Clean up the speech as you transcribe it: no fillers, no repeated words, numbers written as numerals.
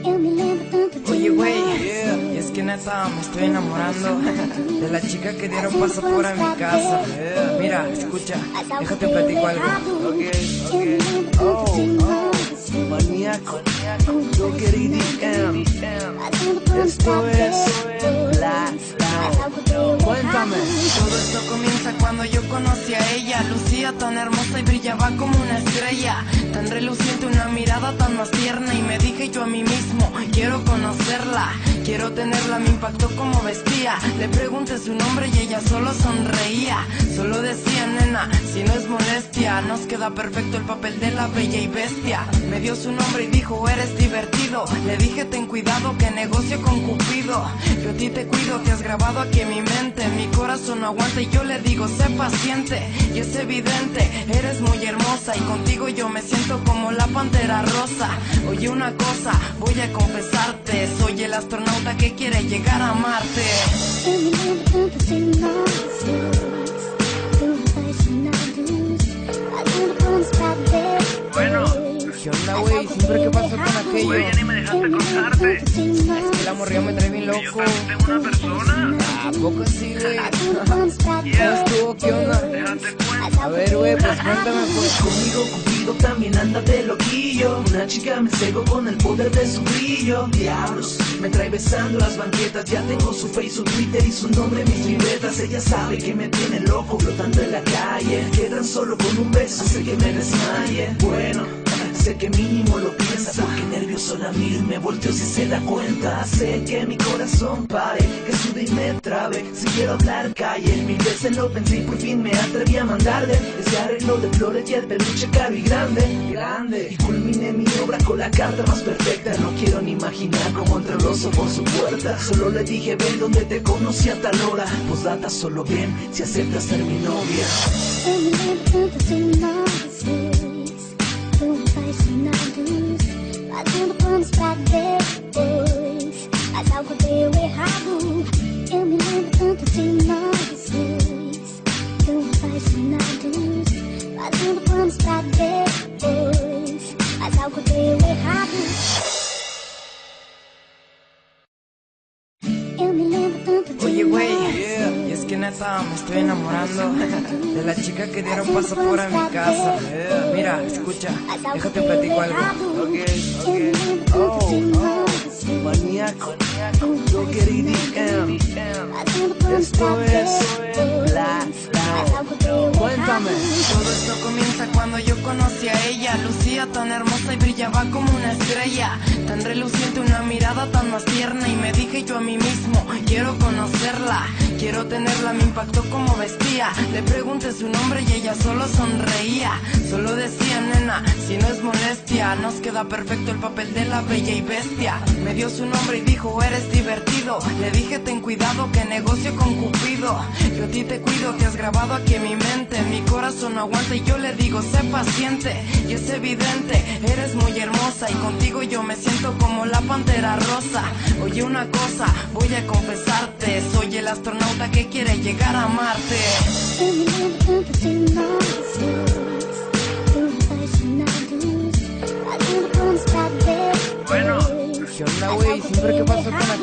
Oye, güey, y es que neta me estoy enamorando de la chica que dieron paso por a mi casa. Mira, escucha, déjate platico algo. Maníaco, yo querido EDM. Esto es Black Now. Cuéntame. Todo esto comienza cuando yo conocí a ella. Lucía tan hermosa y brillaba como una estrella, tan reluciente, una mirada tan más tierna. Y me dije yo a mí mismo, quiero conocerla, quiero tenerla. Me impactó como vestía. Le pregunté su nombre y ella solo sonreía. Solo decía, nena, si no es molestia, nos queda perfecto el papel de la bella y bestia. Me dio su nombre y dijo, eres divertido. Le dije, ten cuidado que negocio con Cupido. Yo a ti te cuido, te has grabado aquí en mi mente. Mi corazón no aguanta y yo le digo, sé paciente. Y es evidente, eres muy hermosa y contigo yo me siento como la pantera rosa. Oye una cosa, voy a confesarte, soy el astronauta que quiere llegar a Marte. Bueno, ¿Qué onda, güey? ¿Siempre qué pasó con aquello? güey, ya ni me dejaste contarte. Es que la morrilla me trae bien Yo loco. también tengo una persona. ¿A poco sí, güey? ¿Cómo Yeah. estuvo? ¿Qué onda? Déjate cuenta. A ver, güey, pues cuéntame, pues. Conmigo Cupido también anda de loquillo. Una chica me cegó con el poder de su brillo. Diablos, me trae besando las banquetas. Ya tengo su Facebook, Twitter y su nombre en mis libretas. Ella sabe que me tiene loco flotando en la calle, que tan solo con un beso hace que me desmaye. Bueno, sé que mínimo lo piensa, porque nervioso la miro y me volteo si se da cuenta. Hace que mi corazón pare, que sude y me trabe. Si quiero hablar calle, mil veces lo pensé y por fin me atreví a mandarle ese arreglo de flores y el peluche caro y grande. Y culminé mi obra con la carta más perfecta. No quiero ni imaginar cómo entró el oso por su puerta. Solo le dije, ven donde te conocí a tal hora. Postdata, solo ven si aceptas ser mi novia. Fazendo planos pra depois, mas algo deu errado. Eu me lembro tanto de nós dois, tão apaixonados. Fazendo planos pra depois, mas algo deu errado. Eu me lembro tanto de Oye, güey, nós y es que neta me estoy enamorando de la chica que dieron paso por a mi casa. Mira, escucha, déjate platico algo. Maníaco, yo querido EDM. Esto es Black Now. Cuéntame. Todo esto comienza cuando yo conocí a ella. Lucía tan hermosa y brillaba como una estrella, tan reluciente, una mirada tan más tierna. Y me dije yo a mí mismo, quiero conocerla, quiero tenerla. Me impactó como vestía. Le pregunté su nombre y ella solo sonreía. Solo decía, nena, si no es molestia, nos queda perfecto el papel de la bella y bestia. Me dio su nombre y dijo, eres divertido. Le dije, ten cuidado que negocio con Cupido. Yo a ti te cuido, te has grabado aquí en mi mente. Mi corazón no aguanta y yo le digo, sé paciente. Y es evidente, eres muy hermosa y contigo yo me siento como la pantera rosa. Oye una cosa, voy a confesarte, soy el astronauta que quiere llegar a Marte. Eu me lembro tanto de nós dois, tão apaixonados. Fazendo planos pra depois. Bueno. ¿Qué onda, güey? ¿Siempre qué pasó con aquello?